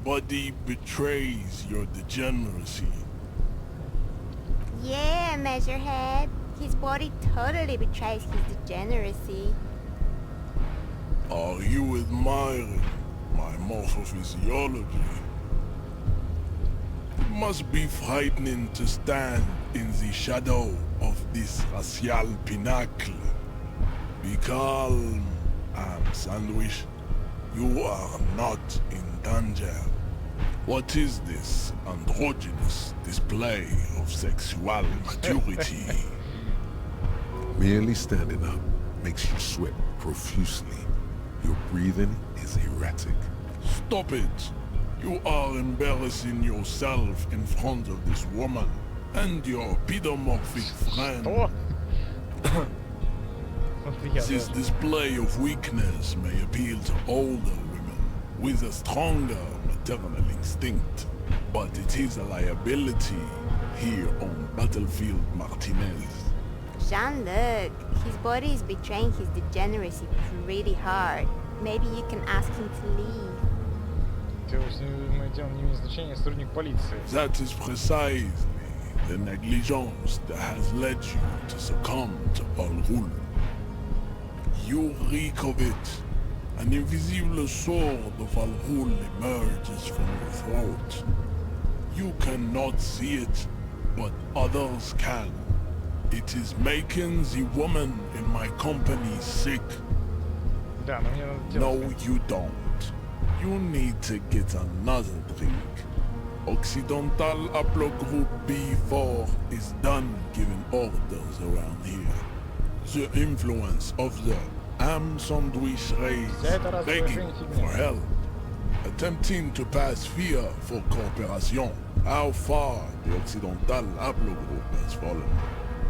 body betrays your degeneracy. Yeah, Measurehead. His body totally betrays his degeneracy. Are you admiring my morphophysiology? It must be frightening to stand in the shadow of this Rasial Pinacle. Be calm, Sandwich. You are not in danger. What is this androgynous display of sexual maturity? Merely standing up makes you sweat profusely. Your breathing is erratic. Stop it! You are embarrassing yourself in front of this woman and your pedomorphic friend. This display of weakness may appeal to older women with a stronger maternal instinct, but it is a liability here on Battlefield Martinez. Jean-Luc, his body is betraying his degeneracy pretty hard. Maybe you can ask him to leave. Мы делаем не имеет значения, сотрудник полиции. That is precisely the negligence that has led you to succumb to Al-Ghul. You reek of it. An invisible sword of Al-Ghul emerges from your throat. You cannot see it, but others can. It is making the woman in my company sick. Да, но мне надо No, делать. you don't. You need to get another drink. Occidental Haplogroup B4 is done giving orders around here. The influence of the Am Sandwich race begging for help, attempting to pass fear for cooperation. How far the Occidental Haplogroup has fallen.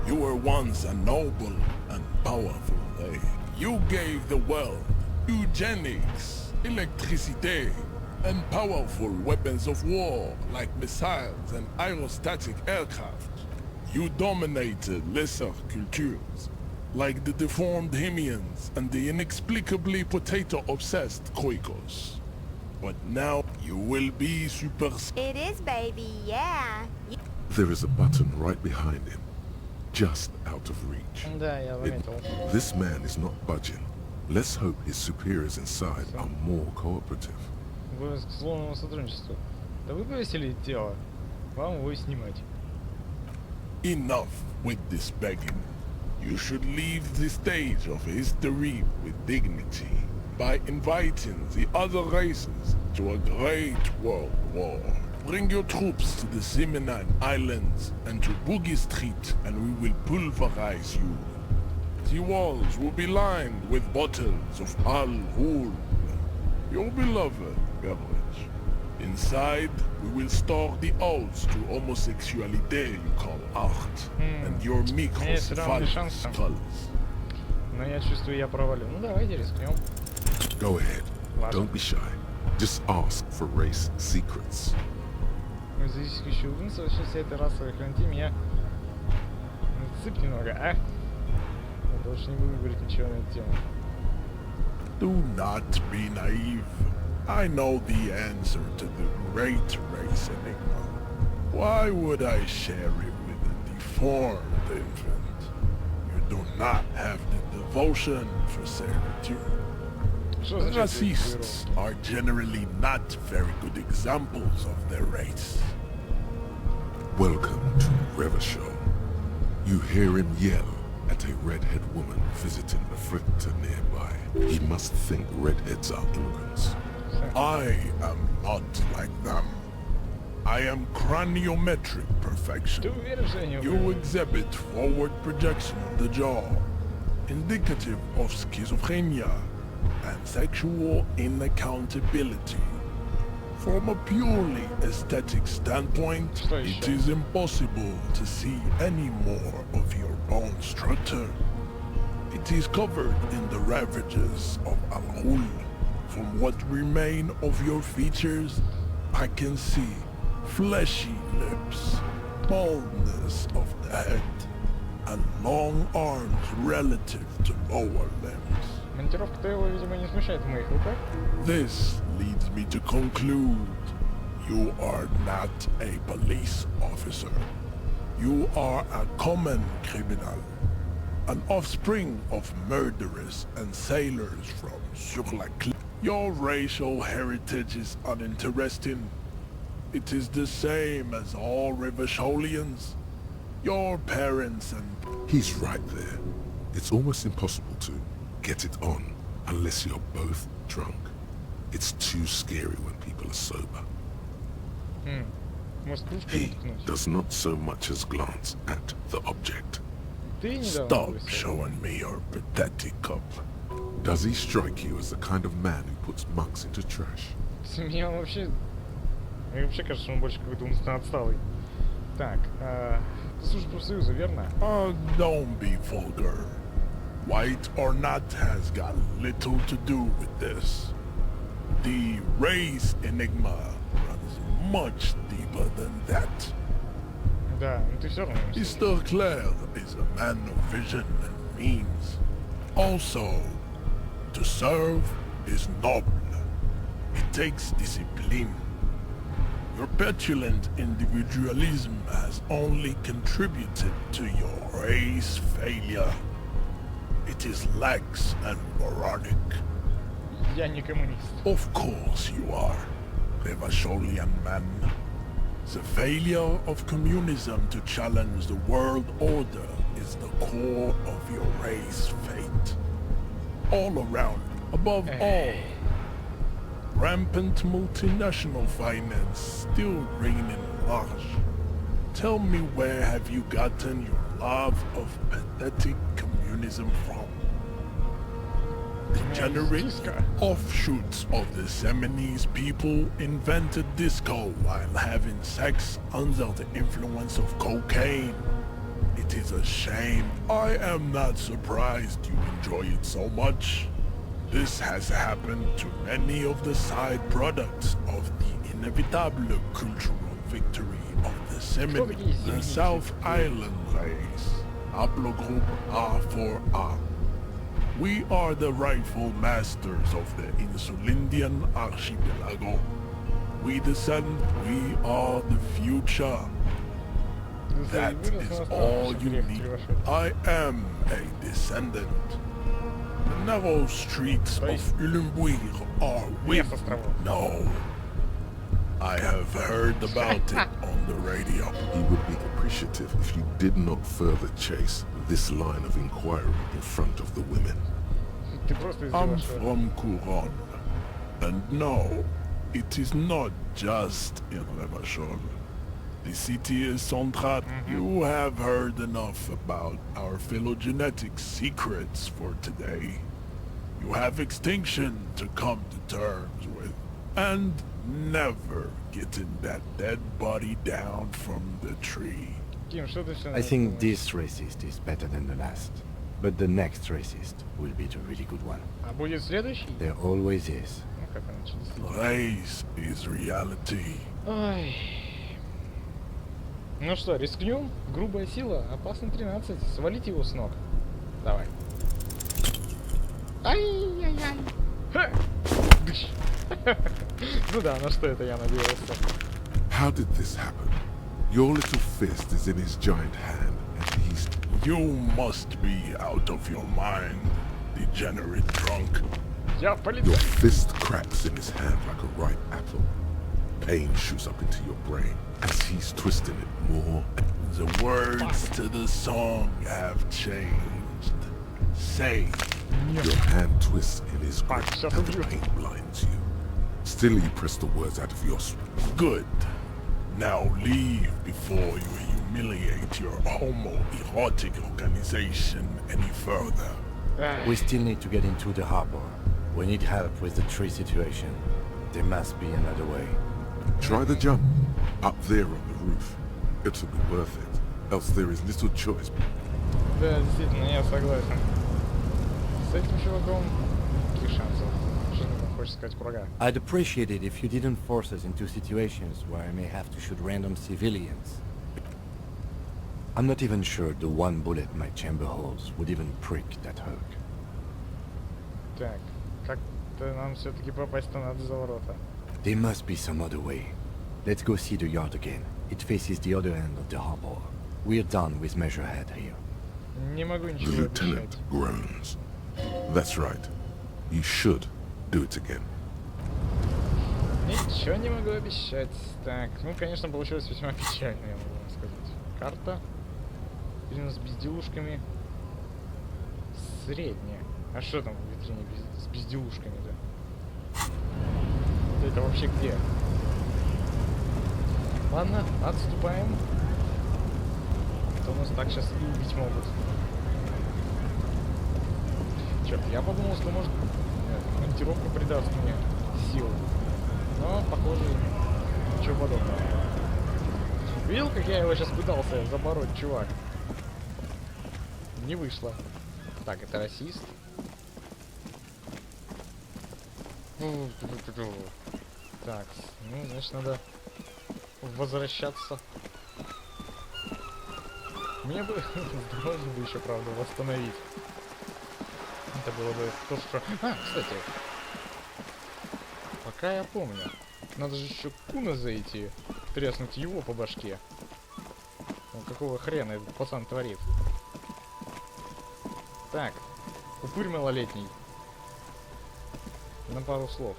You were once a noble and powerful race. You gave the world eugenics, electricity, and powerful weapons of war like missiles and aerostatic aircraft. You dominated lesser cultures, like the deformed Hemians and the inexplicably potato-obsessed Khoikos. But now you will be super... It is, baby, yeah. There is a button right behind him, just out of reach. Да, я заметил. This man is not budging. Let's hope his superiors inside are more cooperative. Вы к злому сотрудничеству. Да вы повесили тело. Вам его и снимать. Enough with this begging. You should leave the stage of history with dignity by inviting the other races to a great world war. Bring your troops to the Simonine Islands and to Boogie Street and we will pulverize you. The walls will be lined with bottles of Al-Ghul, your beloved beverage. Inside, we will store the odes to homosexuality you call art, and your microcephalic colors. Но я чувствую, я провалю. Ну давайте рискнем. Go ahead. Ладно. Don't be shy. Just ask for race secrets. Мы здесь еще вынесу вообще вся эта расовая хранти меня цып немного, а? Я больше не буду говорить ничего на эту тему. Do not be naive. I know the answer to the great race enigma. Why would I share it with a deformed infant? You do not have the devotion for servitude. Что значит Racists are generally not very good examples of their race. Welcome to Revachol. You hear him yell at a redhead woman visiting a fritter nearby. He must think redheads are immigrants. I am not like them. I am craniometric perfection. Ты уверен, что я не You уверен? exhibit forward projection of the jaw, indicative of schizophrenia and sexual inaccountability. From a purely aesthetic standpoint, Что it еще? is impossible to see any more of your bone structure. It is covered in the ravages of Al-Ghul. From what remain of your features, I can see fleshy lips, baldness of the head, and long arms relative to lower limbs. Монтировка-то его, видимо, не смущает в моих руках. This leads me to conclude You are not a police officer. You are a common criminal. An offspring of murderers and sailors from Sur-la-Cliff. Your racial heritage is uninteresting. It is the same as all Revacholians. Your parents and... He's right there. It's almost impossible to get it on unless you're both drunk. It's too scary when people are sober. Может, кружкой He уткнуть? does not so much as glance at the object. Ты недавно Stop бросил. showing me your pathetic cup. Does he strike you as the kind of man who puts mugs into trash? Меня он вообще... Мне вообще кажется, что он больше какой-то умственно отсталый. Так, ты служишь профсоюза, верно? Don't be vulgar. White or not has got little to do with this. The race enigma runs much deeper than that. Да, но ты все равно... не служишь. Mr. Clare is a man of vision and means. Also, to serve is noble. It takes discipline. Your petulant individualism has only contributed to your race failure. It is lax and moronic. Я не коммунист. Of course you are, Revacholian man. The failure of communism to challenge the world order is the core of your race fate. All around, above all, rampant multinational finance still reigning large. Tell me, where have you gotten your love of pathetic communism from? Degenerate offshoots of the Seminoles people invented disco while having sex under the influence of cocaine. It is a shame. I am not surprised you enjoy it so much. This has happened to many of the side products of the inevitable cultural victory of the Seminoles, the South Island race, haplogroup A4A. We are the rightful masters of the Insulindian archipelago. We descend, we are the future. That is all you need. I am a descendant. The narrow streets of Ulumbuir are with me. No. I have heard about it on the radio. He would be appreciative if you did not further chase this line of inquiry in front of the women. Ты просто I'm издеваешься. from Couronne. And no, it is not just in Revachol. The city is Centrat. You have heard enough about our phylogenetic secrets for today. You have extinction to come to terms with. And never getting that dead body down from the tree. Ким, что ты все I think this racist is better than the last. But the next racist will be the really good one. А будет следующий? There always is. Ну, как иначе, действительно. Race is reality. Ой. Ну что, рискнем? Грубая сила, опасно 13. Свалить его с ног. Давай. Ай-яй-яй. Ха! Дыщ. Ну да, на что это я надеялся? How did this happen? Your little fist is in his giant hand, and he's... You must be out of your mind, degenerate drunk. Я Your полицай. fist cracks in his hand like a ripe apple. Pain shoots up into your brain as he's twisting it more. The words to the song have changed. Say, Your hand twists in his grip, Fuck, shut and up, the you. pain blinds you. Still, you press the words out of your... good. Now leave before you humiliate your homoerotic organization any further. We still need to get into the harbor. We need help with the tree situation. There must be another way. Try the jump. Up there on the roof. It'll be worth it. Else there is little choice. Да, действительно, я согласен. С этим чуваком никаких шансов. Что ты там хочешь сказать, курага? I'd appreciate it if you didn't force us into situations where I may have to shoot random civilians. I'm not even sure the one bullet my chamber holds would even prick that hook. Так, как-то нам все-таки попасть-то надо за ворота. There must be some other way. Let's go see the yard again. It faces the other end of the harbor. We're done with Measurehead here. Не могу The ничего lieutenant обещать. groans. That's right. You should do it again. Ничего не могу обещать. Так, ну, конечно, получилось весьма печально, я могу вам сказать. Карта. Витрина с безделушками. Средняя. А что там в витрине с безделушками-то? Это вообще где? Ладно, отступаем. То нас так сейчас и убить могут. Черт, я подумал, что может монтировка придаст мне силу. Но, похоже, ничего подобного. Видел, как я его сейчас пытался забороть, чувак? Не вышло. Так, это расист. Так, ну, значит, надо возвращаться. Мне бы здоровье бы еще, правда, восстановить. Это было бы то, что... А, кстати. Пока я помню. Надо же еще Куна зайти. Треснуть его по башке. Ну, какого хрена этот пацан творит? Так. Упырь малолетний. На пару слов.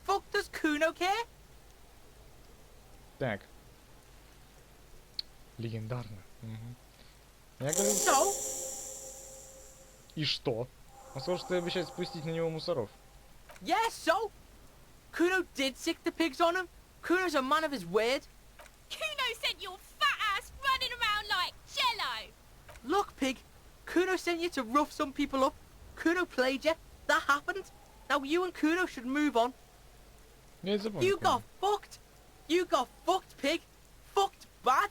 Fuck does Kuno care? Так. Легендарно. Угу. Я говорю... So? И что? Он сказал, что обещает спустить на него мусоров. Yeah, so? Kuno did sick the pigs on him. Kuno's a man of his word. Kuno sent your fat ass running around like jello. Look, pig. Kuno sent you to rough some people up. Kuno played you. That happened. Now you and Kuno should move on. Я запомнил. You got fucked. You got fucked, pig. Fucked bad.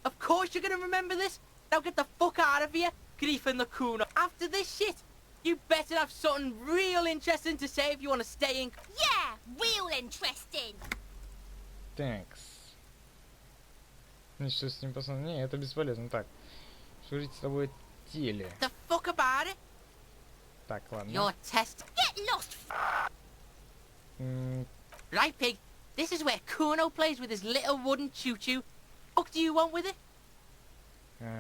Of course you're gonna remember this. Now get the fuck out of here, griefing the Kuno. After this shit, you better have something real interesting to say if you want to stay in. Yeah, real interesting. Тhanks. Ну что с ним пацан? Не, это бесполезно. Так. Что говорить с тобой о теле? The fuck about it. Так, ладно. Your test. Get lost. Right, pig. This is where Kuno plays with his little wooden choo-choo. What do you want with it?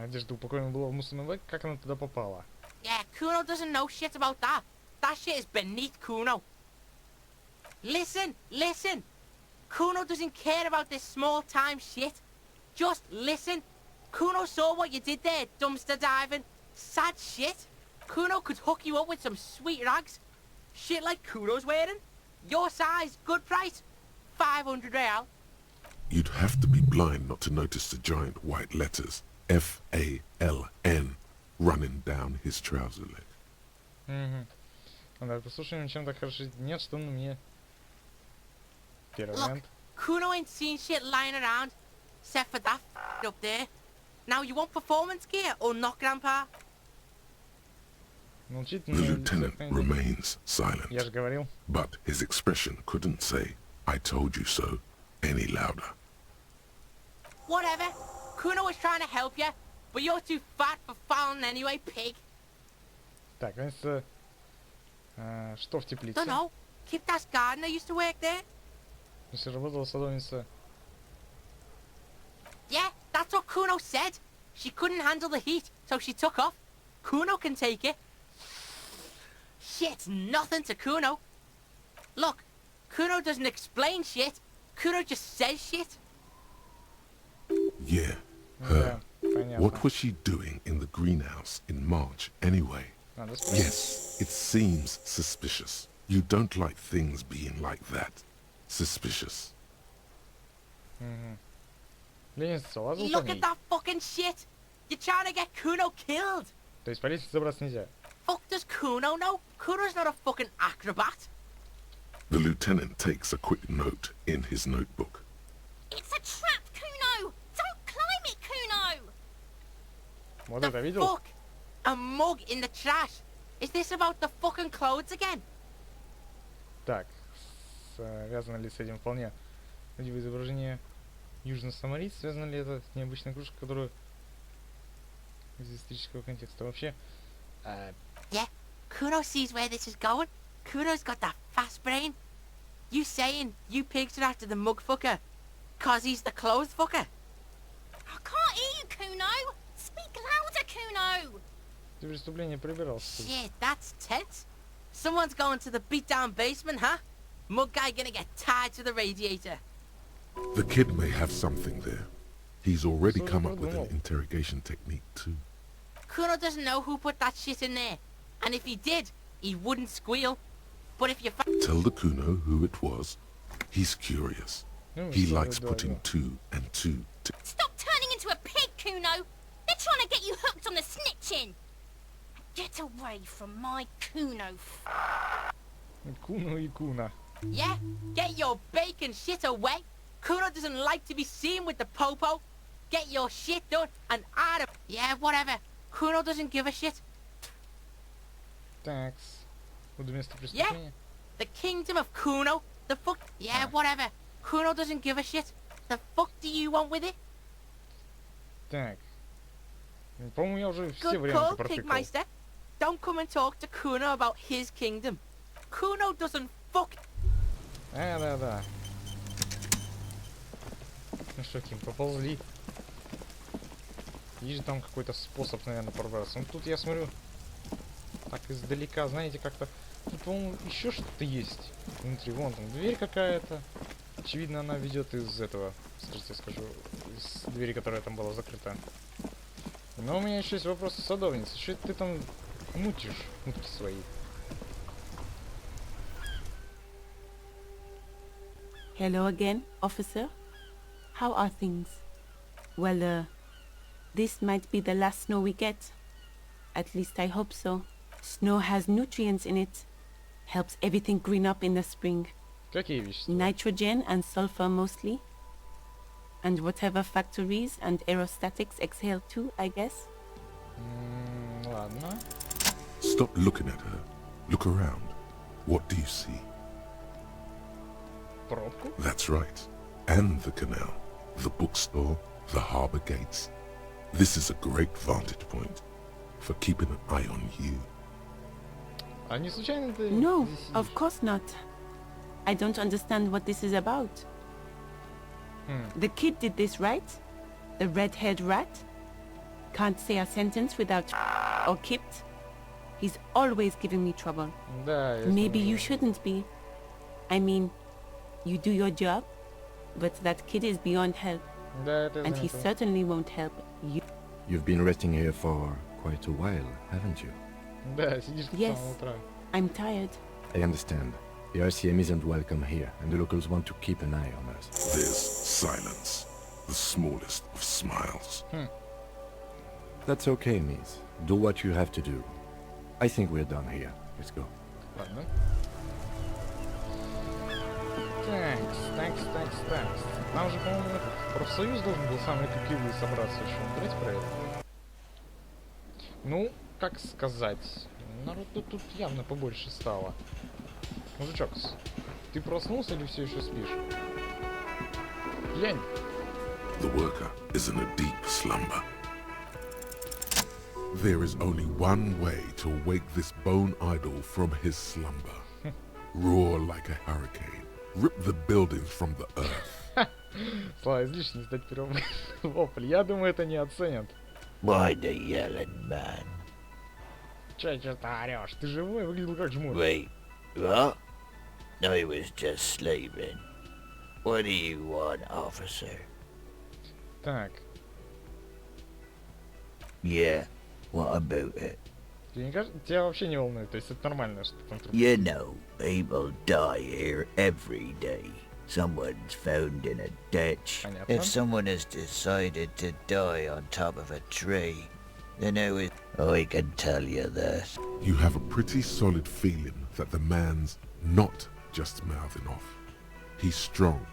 Одежда упакована была в мусорный бак. Как она туда попала? Yeah, Kuno doesn't know shit about that. That shit is beneath Kuno. Listen, listen. Kuno doesn't care about this small-time shit. Just listen. Kuno saw what you did there, dumpster diving. Sad shit. Kuno could hook you up with some sweet rags. Shit like Kuno's wearing. Your size, good price. 500 real. You'd have to be blind not to notice the giant white letters F-A-L-N running down his trouser leg. Угу. Надо послушаем, чем так хорошо нет, что на мне. Первый Look, вариант. Kuno ain't seen shit lying around, except for that up there. Now you want performance gear or not, Grandpa? Молчит, The но lieutenant remains silent, Я же говорил. but his expression couldn't say, "I told you so," any louder. Whatever. Kuno was trying to help you, but you're too fat for fouling anyway, pig. Так, значит, что в теплице? Don't know. Kiptas gardener used to work there. Если работала садовница. Yeah, that's what Kuno said. She couldn't handle the heat, so she took off. Kuno can take it. Shit's nothing to Kuno. Look, Kuno doesn't explain shit. Kuno just says shit. Yeah, Ну her. да, понятно. What was she doing in the greenhouse in March anyway? Надо спросить. Yes, it seems suspicious. You don't like things being like that. Suspicious. Угу. Лестница, лазал по Look ней. at that fucking shit. You're trying to get Kuno killed. То есть по лестнице забраться нельзя. Fuck does Kuno know? Kuno's not a fucking acrobat. The lieutenant takes a quick note in his notebook. It's a trap, Kuno. Don't climb it, Kuno. Вот The это видел? fuck? A mug in the trash. Is this about the fucking clothes again? Так, связано ли с этим вполне видео изображение южно-самарийц? Связано ли это с необычной кружкой, которую из исторического контекста? Вообще, Yeah, Kuno sees where this is going. Kuno's got that fast brain. You saying you picked it after the mug fucker? 'Cause he's the clothes fucker? I can't hear you, Kuno. Speak louder, Kuno. Ты преступление прибирался. Shit, that's tense. Someone's going to the beat-down basement, huh? Mug guy gonna get tied to the radiator. The kid may have something there. He's already So come you up with an don't know. interrogation technique too. Kuno doesn't know who put that shit in there. And if he did, he wouldn't squeal. But if you Tell the Kuno who it was. He's curious. Ну, He что likes вы, putting да. 2 and 2 to... Stop turning into a pig, Kuno. They're trying to get you hooked on the snitching. Get away from my Kuno. Куну и Куна. Yeah, get your bacon shit away. Kuno doesn't like to be seen with the popo. Get your shit done and out of... Yeah, whatever. Kuno doesn't give a shit. Такс. Буду место преступления. The kingdom of Kuno. The fuck... Yeah, whatever. Kuno doesn't give a shit. The fuck do you want with it? Так. По-моему, я уже все Good варианты call, протыкал. Pigmeister. Don't come and talk to Kuno about his kingdom. Kuno doesn't fuck... Да. Ну что, Ким, поползли. Есть же там какой-то способ, наверное, пробраться. Ну тут я смотрю, так издалека, знаете, как-то... Тут, по-моему, еще что-то есть внутри. Вон там дверь какая-то. Очевидно, она ведет из этого, скажите, скажу, из двери, которая там была закрыта. Но у меня еще есть вопрос к садовнице. Что это ты там мутишь, мутки свои? Hello again, officer. How are things? Well, this might be the last snow we get. At least I hope so. Snow has nutrients in it. Helps everything green up in the spring. Какие вещества? Nitrogen and sulfur mostly. And whatever factories and aerostatics exhale too, I guess. Ладно. Stop looking at her. Look around. What do you see? Пробку? That's right. And the canal, the bookstore, the harbour gates. This is a great vantage point for keeping an eye on you. А не случайно ты No, здесь of сидишь? course not. I don't understand what this is about. The kid did this, right? The red-haired rat? Can't say a sentence without or kipped. He's always giving me trouble. Да, я Maybe смотрю. you shouldn't be. I mean, you do your job, but that kid is beyond help, Да, это я and he заметил. certainly won't help you. You've been resting here for quite a while, haven't you? Да, сидишь до Yes. самого утра. I'm tired. I understand. The RCM isn't welcome here, and the locals want to keep an eye on us. There's silence, the smallest of smiles. That's okay, miss. Do what you have to do. I think we're done here. Let's go. Ладно. Такс. Нам же, по-моему, этот профсоюз должен был самый эффективный собраться еще. Давайте про это. Ну, как сказать, народу тут явно побольше стало. Мужичок, ты проснулся или все еще спишь? Глянь. The worker is in a deep slumber. There is only one way to wake this bone idol from his slumber. Roar like a hurricane. Rip the buildings from the earth. Слава, излишне сдать первый вопль. Я думаю, это не оценят. Why the yelling, man? Че ты орешь? Ты живой? Выглядел как жмурь. Wait, what? I was just sleeping. What do you want, officer? Так, Yeah, what about it? тебе не кажется? Тебя вообще не волнует, то есть это нормально, что там труп. You know, people die here every day. Someone's found in a ditch. Понятно. If someone has decided to die on top of a tree, then I can tell you this. You have a pretty solid feeling that the man's not just mouthing off. He's strong,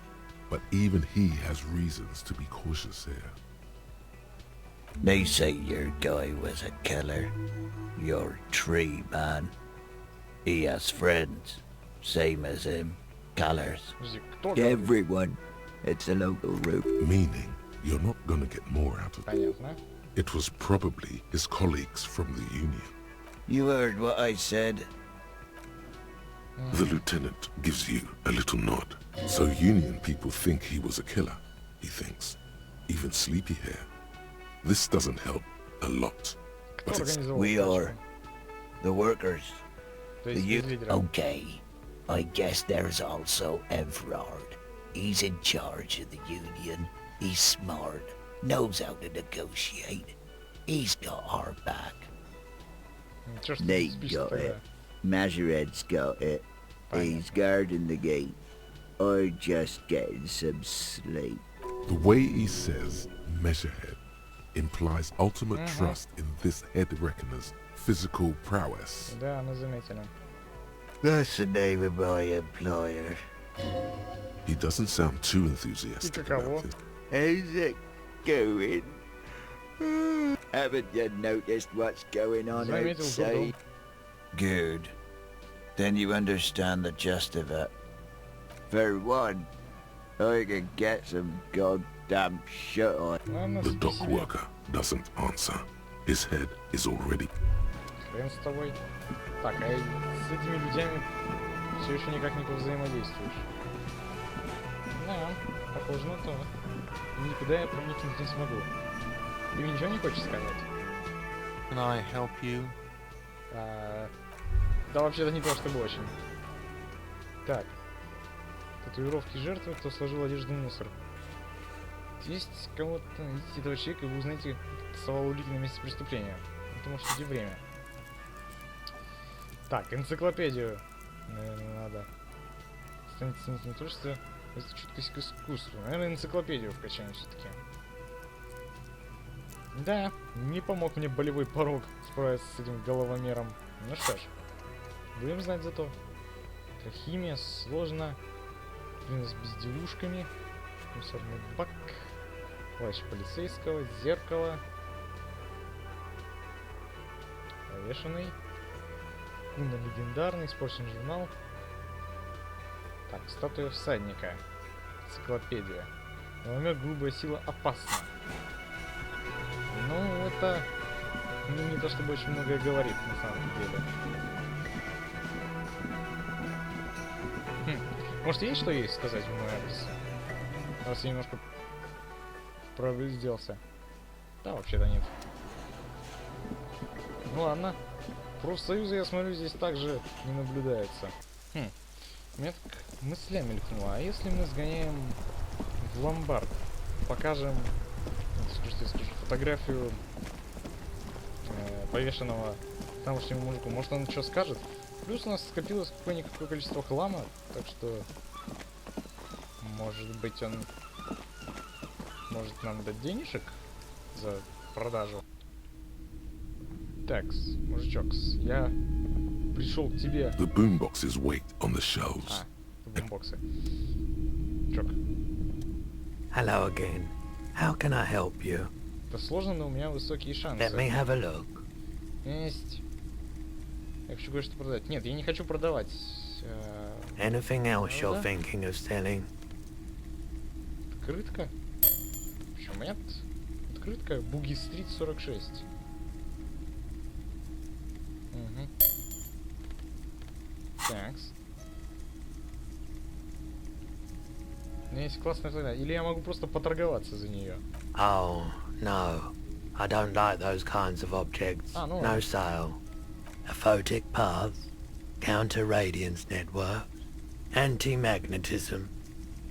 but even he has reasons to be cautious here. They say your guy was a killer. Your tree man. He has friends, same as him, killers. Подожди, кто говорит? Everyone. It's a local route. Meaning, you're not gonna get more out of it. Понятно. It was probably his colleagues from the union. You heard what I said? The lieutenant gives you a little nod. So Union people think he was a killer, he thinks. Even sleepy hair. This doesn't help a lot. Кто But it's организовал We стачку? are the workers. То The есть без you. лидера. Okay. I guess there's also Everard. He's in charge of the Union. He's smart. Knows how to negotiate. He's got our back. Чё ж ты They спишь got тогда? it. Majoret's got it. He's guarding the gate. Or just getting some sleep. the way he says measurehead implies ultimate trust in this head reckoner's physical prowess. Да, мы заметили. That's the name of my employer. He doesn't sound too enthusiastic каково? about it. How's it going? Haven't you noticed what's going on Заметил, outside? Good. Then you understand the gist of it. For one, I can get some goddamn shit on. Ладно, The спи dock себе. worker doesn't answer. His head is already... Хрен с тобой. Так, а с этими людьми все еще никак не повзаимодействуешь. Да, похоже на то. И никуда я проникнуть не смогу. Ты мне ничего не хочешь сказать? Can I help you? Да вообще-то не то чтобы очень. Так. Татуировки жертвы, кто сложил одежду в мусор. Есть кого-то, найдите этого человека, и вы узнаете, кто тасовал улики на месте преступления. Это может идти время. Так, энциклопедию. Наверное, надо. Станет ценителем творчества. Это чуткость к искусству. Наверное, энциклопедию вкачаем все-таки. Да, не помог мне болевой порог справиться с этим головомером. Ну что ж, будем знать зато. Химия сложно. С безделушками. Мусорный бак. Плащ полицейского. Зеркало. Повешенный. Куна легендарный. Испорченный журнал. Так, статуя всадника. Энциклопедия. Головомер грубая сила опасна. Ну, это не то чтобы очень многое говорит, на самом деле. Может, есть что есть сказать в мой адрес? Раз я немножко пробызделся. Да, вообще-то нет. Ну ладно. Профсоюза, я смотрю, здесь также не наблюдается. У меня так мысля мелькнула. А если мы сгоняем в ломбард, покажем, скажу, фотографию повешенного тамошнему мужику, может он что скажет? Плюс у нас скопилось какое-никакое количество хлама, так что может быть он может нам дать денежек за продажу. Такс, мужичок, я пришел к тебе. The boomboxes wait on the shelves. Бумбоксы. Чок. Hello again. How can I help you? Это сложно, но у меня высокие шансы. Let me have a look. Есть. Я хочу кое-что продать. Нет, я не хочу продавать. Anything else Ну you're да. thinking of selling? Открытка? Почему нет? Открытка Буги Стрит 46. Угу. Такс. У меня есть классная фотография. Или я могу просто поторговаться за нее. Oh, no. I don't like those kinds of objects. Ah, no. No sale. A photic path, counter-radiance network, anti-magnetism.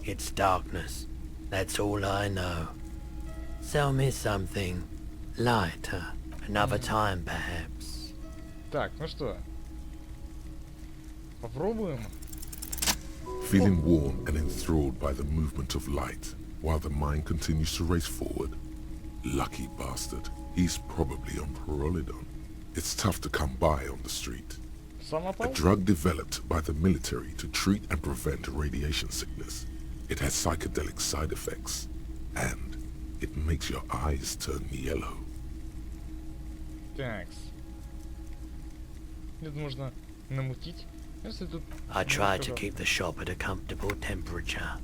It's darkness. That's all I know. Sell me something lighter. Another time, perhaps. Так, ну что? Попробуем. Feeling warm and enthralled by the movement of light, while the mind continues to race forward. Lucky bastard. He's probably on Prolidon. It's tough to come by on the street. A Самопал? drug developed by the military to treat and prevent radiation sickness. It has psychedelic side effects, and it makes your eyes turn yellow. Такс. Это можно намутить. Если тут... I try to сказал, keep the shop at a comfortable temperature.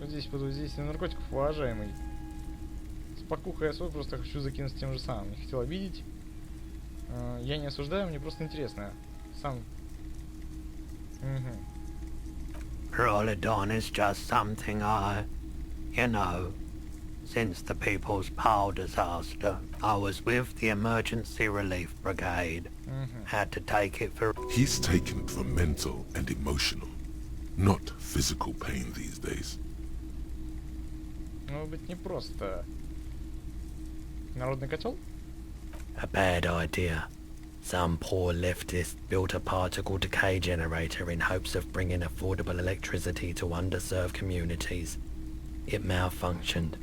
вот здесь под воздействием наркотиков, уважаемый. Спокуха я свой просто хочу закинуть тем же самым. Не хотел обидеть. Я не осуждаю, мне просто интересно. Сам Pyrrolidon is just something since the People's Power disaster, I was with the Emergency Relief Brigade. Had to take it for... He's taken for mental and emotional, not physical pain these days. Может быть, не просто народный котел? A bad idea. Some poor leftist built a particle decay generator in hopes of bringing affordable electricity to underserved communities. It malfunctioned.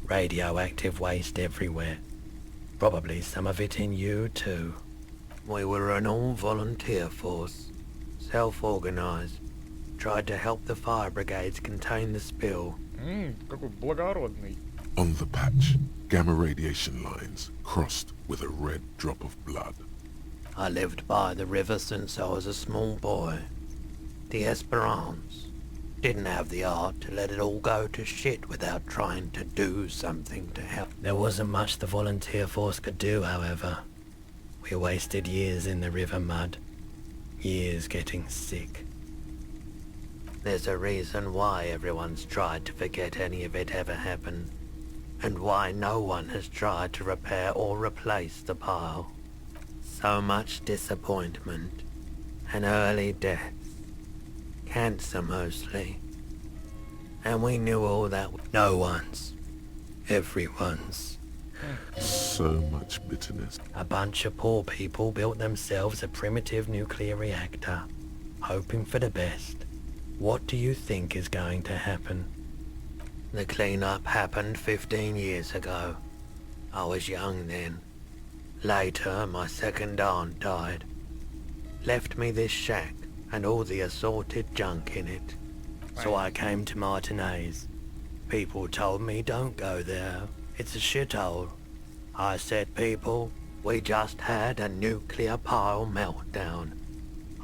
Radioactive waste everywhere. Probably some of it in you too. We were an all-volunteer force. Self-organized. Tried to help the fire brigades contain the spill. Какой благородный. On the patch, gamma radiation lines crossed with a red drop of blood. I lived by the river since I was a small boy. The Esperance. Didn't have the art to let it all go to shit without trying to do something to help. There wasn't much the volunteer force could do, however. We wasted years in the river mud. Years getting sick. There's a reason why everyone's tried to forget any of it ever happened. And why no one has tried to repair or replace the pile. So much disappointment. And early deaths. Cancer mostly. And we knew all that. No one's. Everyone's. So much bitterness. A bunch of poor people built themselves a primitive nuclear reactor, hoping for the best. What do you think is going to happen? The cleanup happened 15 years ago. I was young then. Later, my second aunt died. Left me this shack and all the assorted junk in it. So I came to Martinez. People told me don't go there. It's a shithole. I said, people, we just had a nuclear pile meltdown.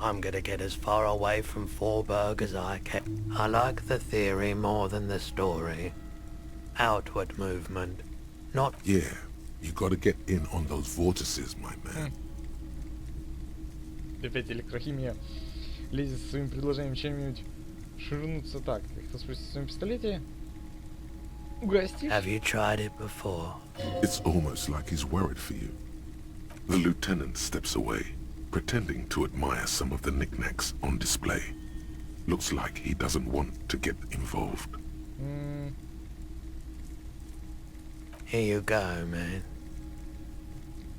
I'm gonna get as far away from Forberg as I can. I like the theory more than the story. Outward movement, not... Yeah, you gotta get in on those vortices, my man. Опять электрохимия лезет со своим предложением чем-нибудь ширнуться так. Как-то спросить в своем пистолете. Угостишь? Have you tried it before? It's almost like he's worried for you. The lieutenant steps away, pretending to admire some of the knickknacks on display. Looks like he doesn't want to get involved. Here you go, man.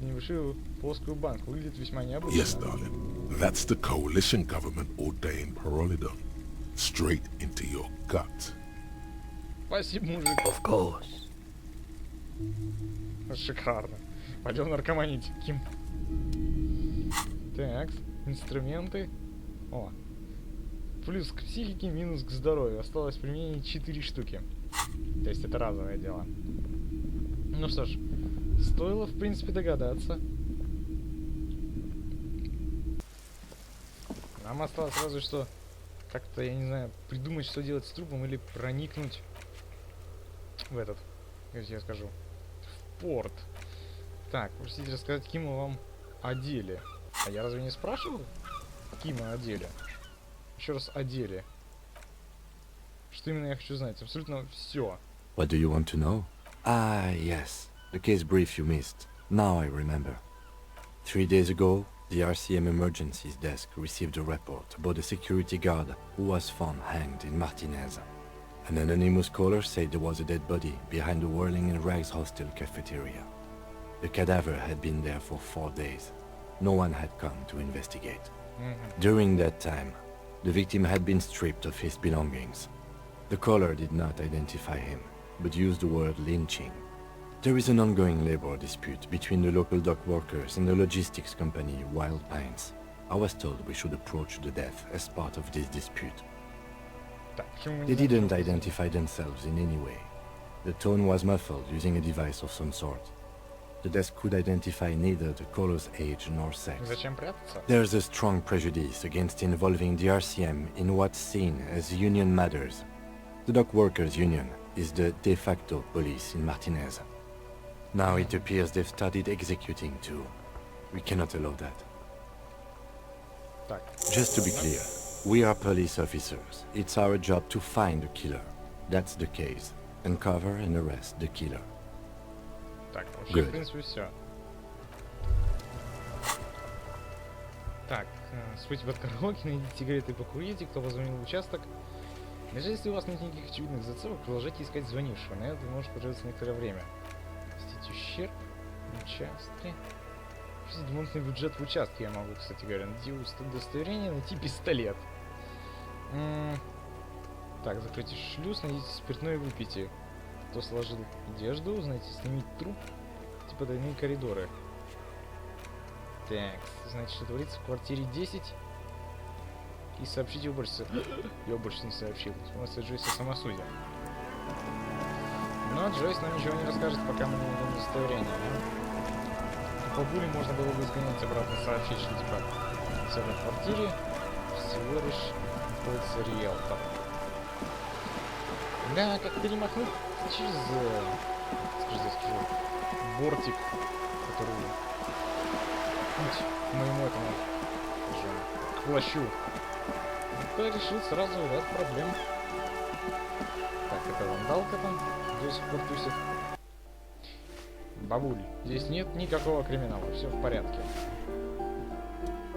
Небольшую плоскую банку. Выглядит весьма необычно. Yes, darling. That's the coalition government ordained Pyrrolidon. Straight into your gut. Спасибо, мужик. Of course. Шикарно. Пойдем наркоманить. Ким. Так, инструменты. О. Плюс к психике, минус к здоровью. Осталось применение 4 штуки. То есть это разовое дело. Ну что ж, стоило в принципе догадаться. Нам осталось разве что как-то, я не знаю, придумать, что делать с трупом, или проникнуть в этот, как я скажу, в порт. Так, простите, рассказать Киму вам о деле. А я разве не спрашивал Кима о деле? Еще раз о деле. Что именно я хочу знать? Абсолютно все. What do you want to know? Ah, yes. The case brief you missed. Now I remember. 3 days ago, the RCM Emergencies Desk received a report about a security guard who was found hanged in Martinez. An anonymous caller said there was a dead body behind the Whirling in Rags hostel cafeteria. The cadaver had been there for 4 days. No one had come to investigate. During that time, the victim had been stripped of his belongings. The caller did not identify him, but used the word lynching. There is an ongoing labor dispute between the local dock workers and the logistics company Wild Pines. I was told we should approach the death as part of this dispute. They didn't identify themselves in any way. The tone was muffled using a device of some sort. The desk could identify neither the caller's age nor sex. Зачем прятаться? There's a strong prejudice against involving the RCM in what's seen as union matters. The dock workers' union is the de facto police in Martinez. Now it appears they've started executing too. We cannot allow that. Так. Just to be clear, We are police officers. It's our job to find the killer. That's the case. Uncover and arrest the killer. Так, вообще, Good. в принципе, все. Так, спойте под караоке, найдите сигареты и покурите, кто позвонил в участок. Даже если у вас нет никаких очевидных зацепок, продолжайте искать звонившего. На это может продолжаться некоторое время. Вместить ущерб в участке. Дополнительный бюджет в участке я могу, кстати говоря. Найти удостоверение, найти пистолет. Так, закройте шлюз, найдите спиртное и выпейте. Кто сложил одежду, узнайте, снимите труп. Типа двойные коридоры. Так, значит, что творится в квартире 10. И сообщите уборщице. Я больше не сообщил. У нас Джойс о самосуде. Но Джойс нам ничего не расскажет, пока мы не найдем удостоверение. По буле можно было бы изгонять обратно, сообщить, что типа в этой квартире всего лишь находится риэлтор. Да, как перемахнуть через, скажу, бортик, который путь к моему этому, скажем, к плащу. Это решил сразу ряд проблем. Так, это вандалка там до сих пор тусит. Бабуль, здесь нет никакого криминала, все в порядке.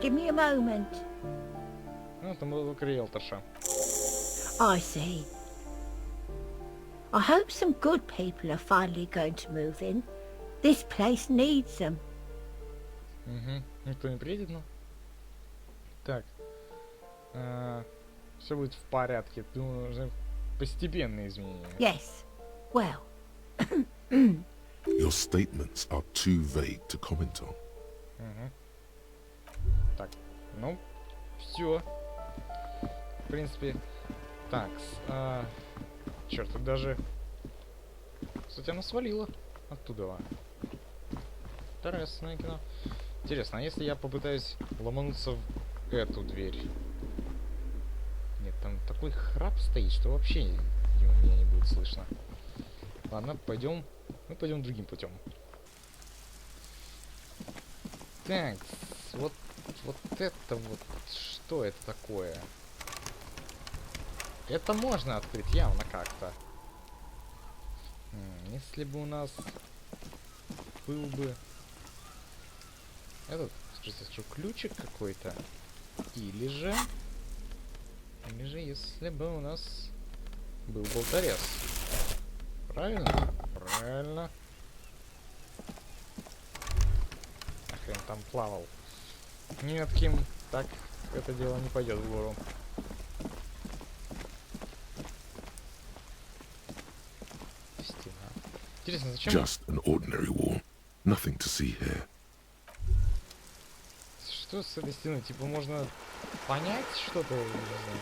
Give me a moment. Ну, это был риэлторша. I see. I hope some good people are finally going to move in. This place needs them. Угу. Никто не приедет, ну? Так. Все будет в порядке. Думаю, нужны постепенные изменения. Yes. Well. Your statements are too vague to comment on. Угу. Так, ну, все. В принципе, так, черт, тут даже, кстати, она свалила оттуда. Интересное кино. Интересно, а если я попытаюсь ломануться в эту дверь? Нет, там такой храп стоит, что вообще меня не будет слышно. Ладно, пойдем. Мы пойдем другим путем. Так, вот это вот, что это такое? Это можно открыть явно как-то. Если бы у нас был бы этот, скажу, ключик какой-то, или же если бы у нас был болторез. Правильно? Правильно. А хрен там плавал. Нет, Ким, так это дело не пойдет в гору. Стена. Интересно, зачем? Just an ordinary wall. Nothing to see here. Что с этой стеной? Типа можно понять что-то, не знаю,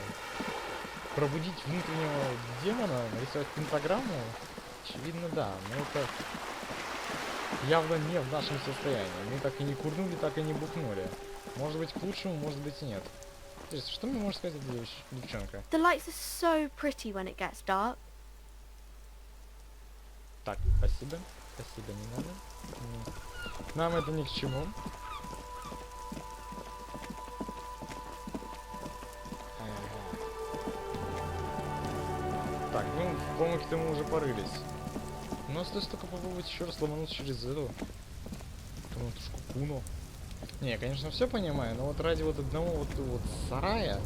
пробудить внутреннего демона, нарисовать пентаграмму? Очевидно, да, но это явно не в нашем состоянии. Мы так и не курнули, так и не бухнули. Может быть, к лучшему, может быть, и нет. Интересно, что мне может сказать эта девчонка? The lights are so pretty when it gets dark. Так, спасибо. Спасибо, не надо. Нам это ни к чему. Так, ну, в комнате мы уже порылись. Но осталось только попробовать еще раз ломануться через эту комнатушку Куно. Не, я, конечно, все понимаю, но вот ради вот одного вот сарая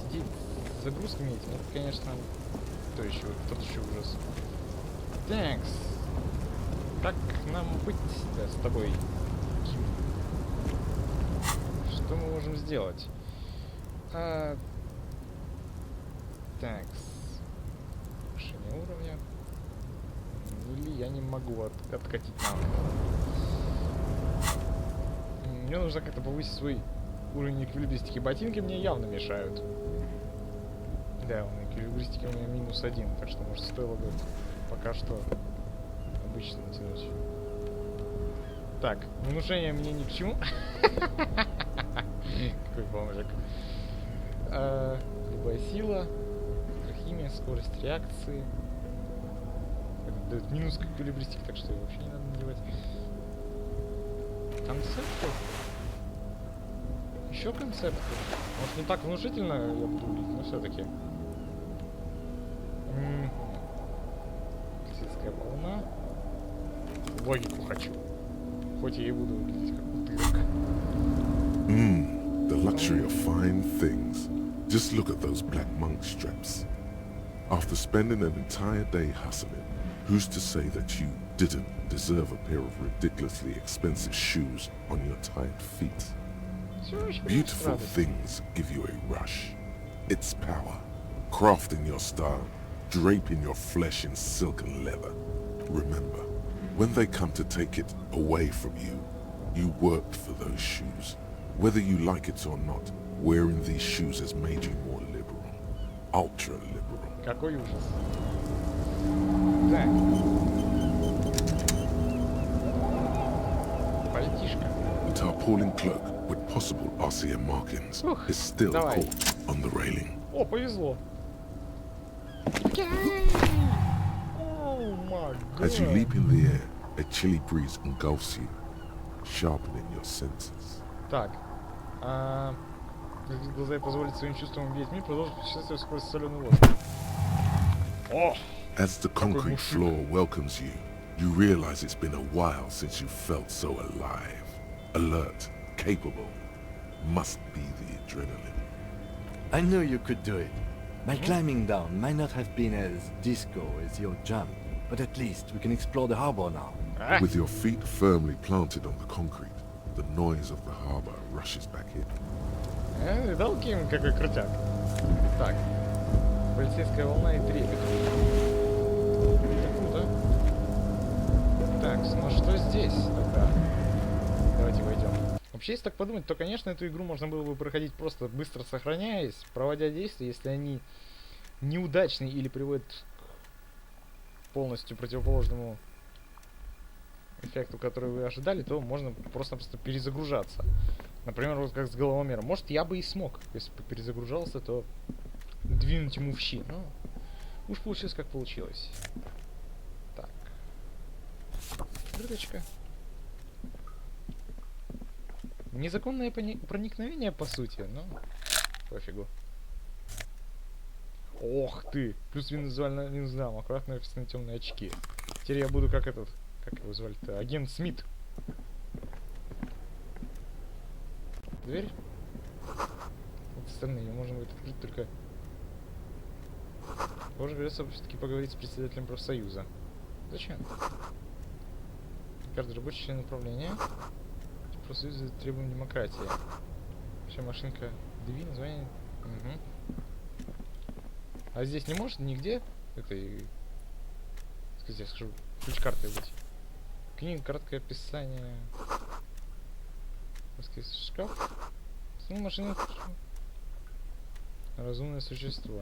сидеть с загрузками этим, это, конечно, тот еще ужас. Такс. Как нам быть с тобой, Ким? Что мы можем сделать? Такс. Повышение уровня. Или я не могу откатить навык. Мне нужно как-то повысить свой уровень эквилибристики. Ботинки мне явно мешают. Да, он эквилибристики у меня -1, так что, может, стоило бы пока что обычно натянуть. Так, внушение мне ни к чему. Какой бомжик. Любая сила, химия, скорость реакции. Это дает минус к эквилибристике, так что его вообще не надо надевать. Концепт? еще концепты. Может, не так внушительно я буду видеть, но все-таки. Классическая волна. Логику хочу. Хоть я и буду выглядеть как утырок. The luxury of fine things. Just look at those black monk straps. After spending an entire day hustling, who's to say that you didn't deserve a pair of ridiculously expensive shoes on your tired feet? Beautiful things give you a rush. It's power. Crafting your style, draping your flesh in silk and leather. Remember, when they come to take it away from you, you worked for those shoes. Whether you like it or not, wearing these shoes has made you more liberal. Ultra liberal. Какой ужас. Так. Пальтишко. The tarpaulin cloak with possible RCM markings is still давай. caught on the railing. О, повезло. As you leap in the air, a chilly breeze engulfs you, sharpening your senses. Так. Глаза и позволить своим чувствам увидеть мир, продолжить путешествие сквозь соленый воздух. О! As the concrete floor welcomes you, you realize it's been a while since you felt so alive, alert, capable. Must be the adrenaline. I knew you could do it. My climbing down might not have been as disco as your jump, but at least we can explore the harbor now. With your feet firmly planted on the concrete, the noise of the harbor rushes back in. Видал, Ким, какой крутяк? Так. Полицейская волна и трепет. Это круто. Так, ну что здесь тогда? Давайте войдем. Вообще, если так подумать, то, конечно, эту игру можно было бы проходить просто быстро сохраняясь, проводя действия, если они неудачны или приводят к полностью противоположному эффекту, который вы ожидали, то можно просто перезагружаться. Например, вот как с головомером. Может, я бы и смог, если бы перезагружался, то двинуть ему в щи. Но уж получилось, как получилось. Так. Дырочка. Незаконное проникновение, по сути, но пофигу. Ох ты! Плюс визуально не знаю, аккуратно написаны темные очки. Теперь я буду как этот, как его звали-то, агент Смит. Дверь. С этой стороны ее можно будет открыть только... Боже, придется все-таки поговорить с председателем профсоюза. Зачем? Каждый рабочий член управления. Профсоюза требуем демократии. Вообще машинка Деви, название. Угу. А здесь не может нигде этой... Скажите, я скажу, ключ-картой быть. Книга, краткое описание. Шкаф. Ну, машина. Разумное существо.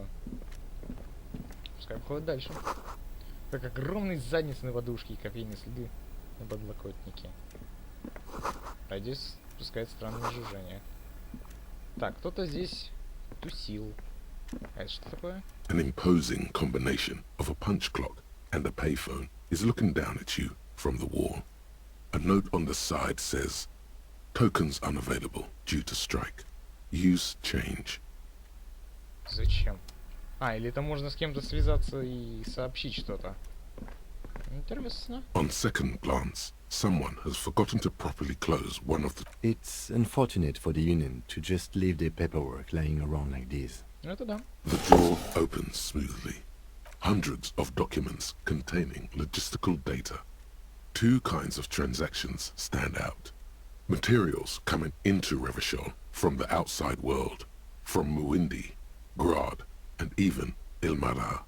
Пускай входит дальше. Как огромные задницы на подушке и кофейные следы на подлокотнике. А здесь пускает странное жужжание. Так, кто-то здесь тусил. А это что такое? An imposing combination of a punch clock and a payphone is looking down at you from the wall. A note on the side says, "Tokens unavailable due to strike. Use change." Зачем? А, или это можно с кем-то связаться и сообщить что-то. Интересно. On second glance, someone has forgotten to properly close one of the... It's unfortunate for the union to just leave their paperwork lying around like this. Это да. The drawer opens smoothly. Hundreds of documents containing logistical data. Two kinds of transactions stand out. Materials coming into Revachol from the outside world, from Muindi, Grad, and even Ilmara.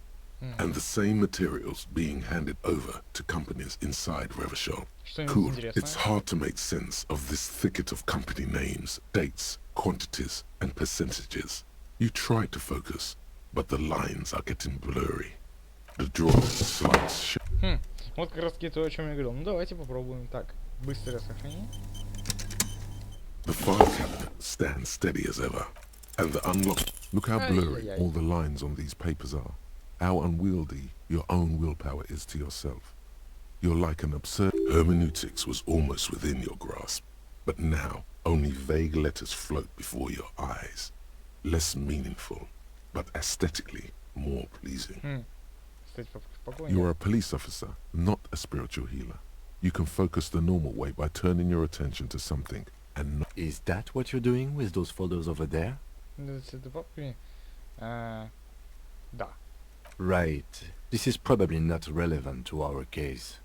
And the same materials being handed over to companies inside Revachol. Cool. It's hard to make sense of this thicket of company names, dates, quantities, and percentages. You try to focus, but the lines are getting blurry. The drawer slides. Вот как раз то, о чем я говорил. Ну давайте попробуем. Так, быстрое сохранение. The file cabinet stands steady as ever, and the unlock. Look how blurry all the lines on these papers are. How unwieldy your own willpower is to yourself. You're like an absurd... Hermeneutics was almost within your grasp. But now, only vague letters float before your eyes. Less meaningful, but aesthetically more pleasing. Кстати, по You are a police officer, not a spiritual healer. You can focus the normal way by turning your attention to something and not... Is that what you're doing with those photos over there? Это папками. Да. Right. This is probably not relevant to our case.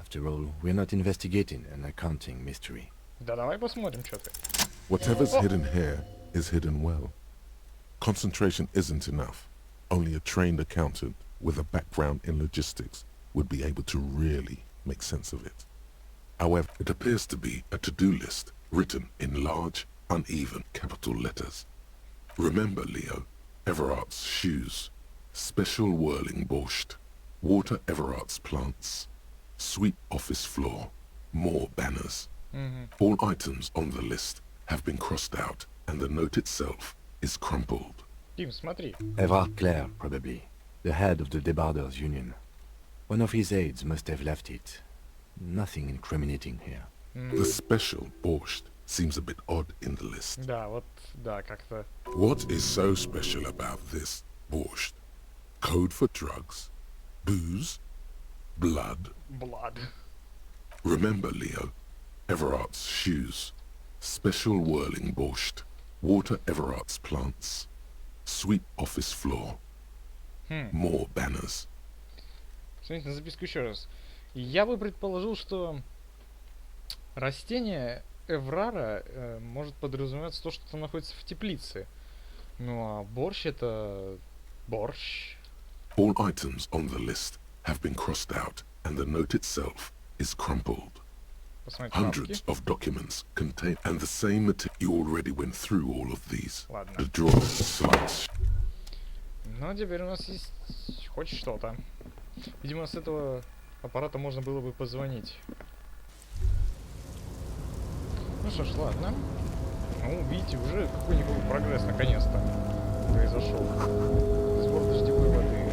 After all, we're not investigating an accounting mystery. Да, давай посмотрим, что ты. Whatever's hidden here is hidden well. Concentration isn't enough. Only a trained accountant with a background in logistics would be able to really make sense of it. However, it appears to be a to-do list written in large, uneven capital letters. Remember, Leo, Everard's shoes, special whirling borscht, water Everard's plants, sweep office floor, more banners. All items on the list have been crossed out and the note itself is crumpled. Тим, смотри. Everard Clare, probably. The head of the Debarders Union. One of his aides must have left it. Nothing incriminating here. The special borscht seems a bit odd in the list. Да, вот, да, как-то. What is so special about this borscht? Code for drugs? Booze? Blood? Blood. Remember, Leo, Everard's shoes, special whirling borscht, water Everard's plants, sweep office floor, more banners. Смотрите на записку еще раз. Я бы предположил, что растение Эврара может подразумеваться то, что там находится в теплице. Ну а борщ это борщ. All items on the list have been crossed out and the note itself is crumpled. Посмотрите Hundreds папки. of documents contain and the same material. You already went through all of these. Ладно. The drawer slides. Ну, теперь у нас есть хоть что-то. Видимо, с этого аппарата можно было бы позвонить. Ну что ж, ладно. Ну, видите, уже какой-никакой прогресс наконец-то произошел. Сбор дождевой воды.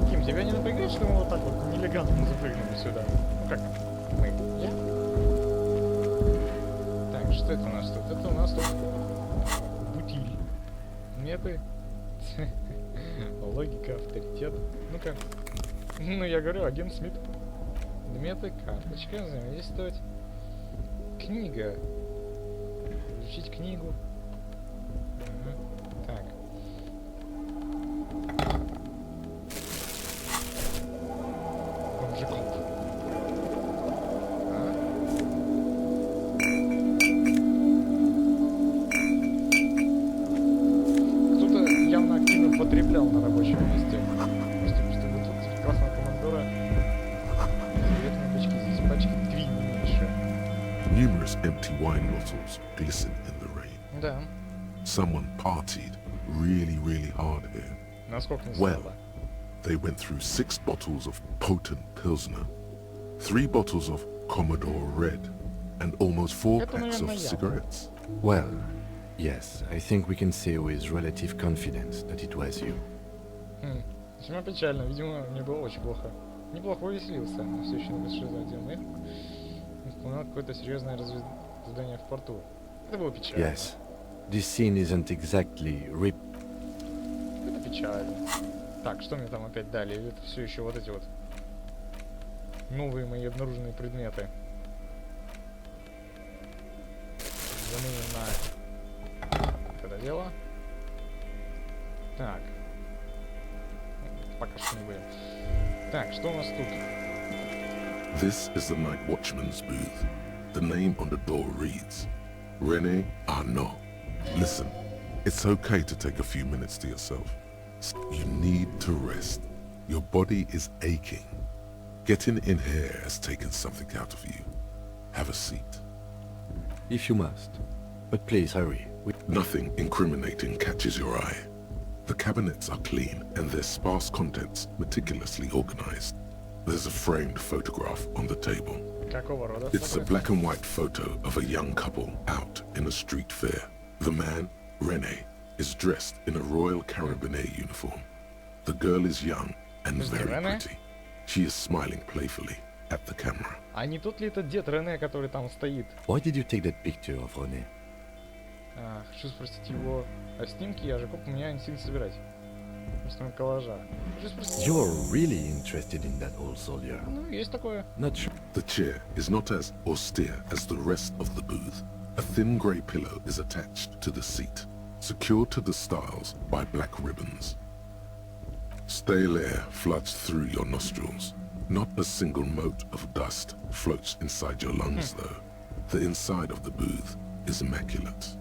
Ким, тебя не напрягает, что мы вот так вот нелегально запрыгнули сюда? Ну как? Мы? Я? Так, что это у нас тут? Это у нас тут бутиль. Меты. Логика, авторитет. Ну-ка. Ну, я говорю, агент Смит. Меты, карточка, взаимодействовать. Книга. Изучить книгу. Так. Мужиков. Кто-то явно активно потреблял на рабочем месте. Просто чтобы тут красного командора секретные бочки. Здесь пачки 3 не меньше. Numerous empty wine bottles glisten in the rain. Да. Someone partied really hard here. Насколько не Well, слабо. they went through 6 bottles of potent Pilsner, 3 bottles of Commodore Red, and almost 4 Это, packs наверное, of я. cigarettes. Well, yes, I think we can say with relative confidence that it was you. Весьма печально. Видимо, мне было очень плохо. Неплохо повеселился, но все еще на бесшизодиумных. Вспоминал какое-то серьезное задание в порту. Это было печально. Yes, this scene isn't exactly Это печально. Так, что мне там опять дали? Или это все еще вот эти вот новые мои обнаруженные предметы? Заменим на это дело. Так. Пока что не будем. Так, что у нас тут? This is the night watchman's booth. The name on the door reads, René Arnaud. Listen, it's okay to take a few minutes to yourself. You need to rest. Your body is aching. Getting in here has taken something out of you. Have a seat. if you must. But please hurry. Nothing incriminating catches your eye. The cabinets are clean and their sparse contents meticulously organized. There's a framed photograph on the table. Какого рода? It's a black and white photo of a young couple out in a street fair. The man, René, is dressed in a Royal Carabinier uniform. The girl is young and Is it very René? pretty. She is smiling playfully. at the camera. А не тот ли это дед Рене, который там стоит? Why did you take that picture of René? Хочу спросить его о снимке, я же как у меня инстинкт собирать. Просто коллажа. Хочу спросить. You're really interested in that old soldier. Ну, есть такое. Not sure. The chair is not as austere as the rest of the booth. A thin grey pillow is attached to the seat, secured to the stiles by black ribbons. Stale air floods through your nostrils. Not a single mote of dust floats inside your lungs, though. The inside of the booth is immaculate.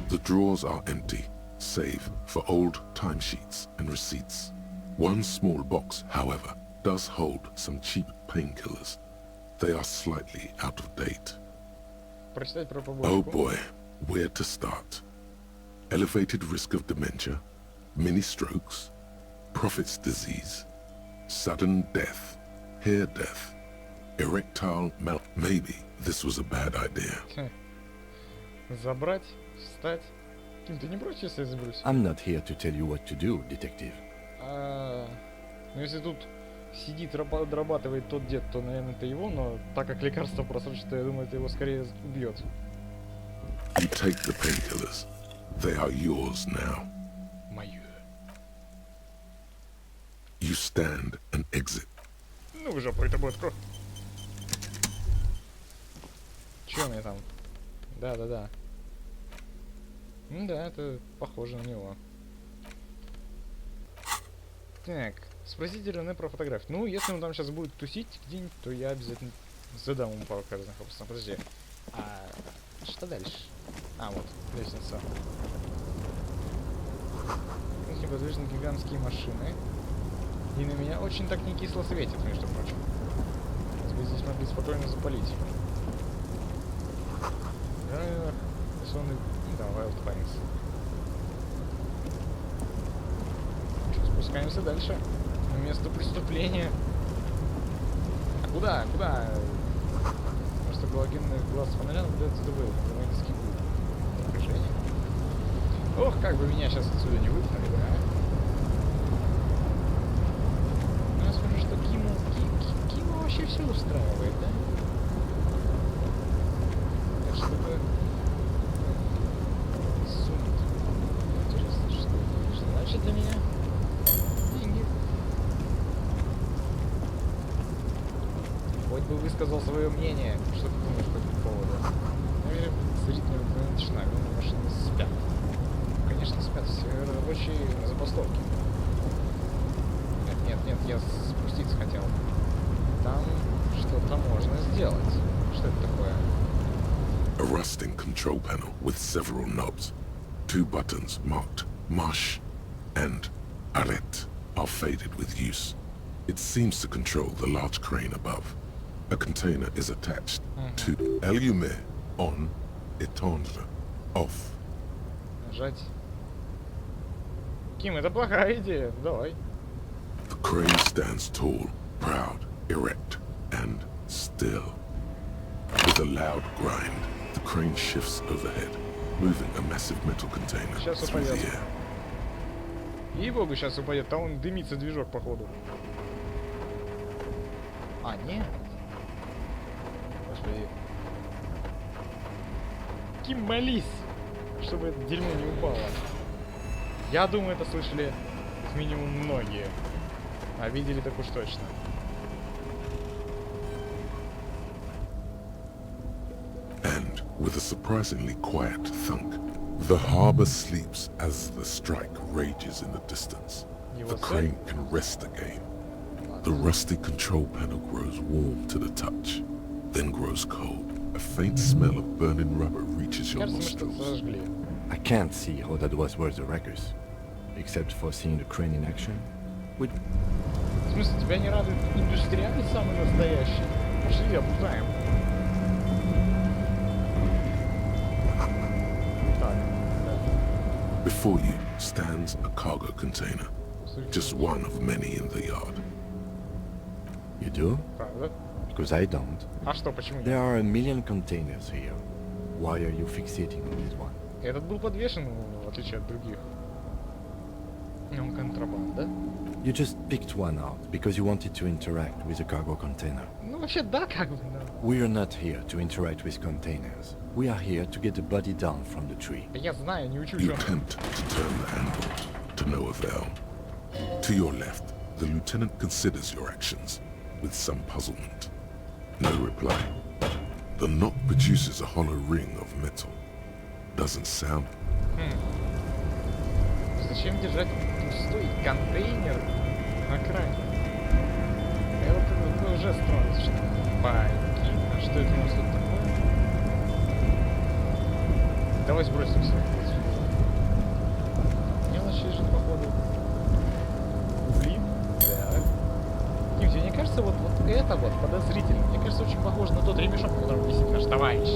The drawers are empty, save for old timesheets and receipts. One small box, however, does hold some cheap painkillers. They are slightly out of date. Прочитать про Oh побочку. boy, where to start? Elevated risk of dementia, mini strokes, prophet's disease, sudden death, hair death, erectile mal... Maybe this was a bad idea. Забрать, встать. Ким, ты не против, если я заберусь? I'm not here to tell you what to do, detective. Ну если тут сидит, дорабатывает тот дед, то, наверное, это его, но так как лекарство просрочено, я думаю, это его скорее убьет. You take the painkillers. They are yours now. Мое. You stand and exit. Ну, уже по тобой открой. Чё мне там? Да. Ну да, это похоже на него. Так, спросите Рене про фотографию. Ну, если он там сейчас будет тусить где-нибудь, то я обязательно задам ему пару разных вопросов. Подожди. Что дальше? Вот, лестница. Здесь неподвижны гигантские машины. И на меня очень так не кисло светит, между прочим. Тебя здесь могли спокойно запалить. Давай, Wildfires. Спускаемся дальше. На место преступления. А куда? Потому что галогенный глаз фонаря наблюдается другой. Драматический путь. Напряжение. Ох, как бы меня сейчас отсюда не выпнули, да? Ну, я смотрю, что Киму вообще все устраивает, да? Так что это... Сумит. Интересно, что значит для меня? Деньги. Хоть бы высказал свое мнение. Что ты думаешь по этому поводу? Наверное, зрители начинают, машины спят. Конечно, спят все рабочие на забастовке. Нет, я спуститься хотел. Там что-то можно сделать. Что это такое? A rusting control panel with several knobs. 2 buttons marked Marche and Arrête are faded with use. It seems to control the large crane above. A container is attached to Allumer on, étendre off. Нажать. Ким, это плохая идея. Давай. The crane stands tall, proud, erect, and still. With a loud grind, the crane shifts overhead, moving a massive metal container Сейчас through упадет. the air. Ей-богу, сейчас упадет. Там он дымится движок, походу. Нет. Господи. Ким, молись, чтобы это дерьмо не упало. Я думаю, это слышали как минимум многие. А видели так уж точно. And with a surprisingly quiet thunk, the harbor sleeps as the strike rages in the distance. The crane can rest again. The rusty control panel grows warm to the touch, then grows cold. A faint smell of burning rubber reaches your Кажется, мы что-то nostrils. зажгли. I can't see how that was worth the wreckers, except for seeing the crane in action. With В смысле, тебя не радует индустриальный самый настоящий? Пошли, обуздаем. Так, да. Before you stands a cargo container, just one of many in the yard. you do? Правда? Because I don't. А что, почему нет? There are a million containers here. Why are you fixating on this one? Этот был подвешен, в отличие от других. Он контрабанда. You just picked one out because you wanted to interact with a cargo container. Ну, вообще да, как бы, но... We are not here to interact with containers. We are here to get the body down from the tree. Я знаю, не учу, You что... attempt to turn the handle, to no avail. To your left, the lieutenant considers your actions, with some puzzlement. No reply. The knock produces a hollow ring of metal. Doesn't sound. Зачем держать пустой контейнер на кране? Это вот уже странно, что... Паки, а что это у нас тут такое? Давай сбросимся. Мелочи лежит, походу. Угли. Так. Дим, тебе не кажется, вот это вот подозрительно? Мне кажется, очень похоже на тот ремешок, на котором висит наш товарищ.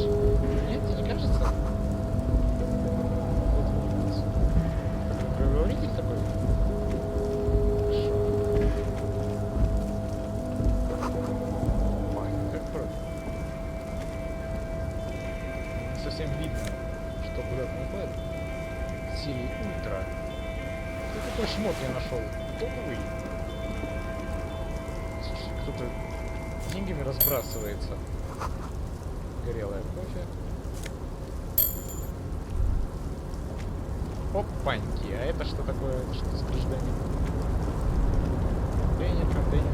Нет, тебе не кажется? Кровопролититель такой? Хорошо. Опа, как кровь. Не совсем видно, что куда-то находит. Серии Ультра. Что такой шмот я нашел? Топовый. Слушай, кто-то деньгами разбрасывается. Горелая кофе. Опаньки, а это что такое? Это что за гражданин? Контейнер.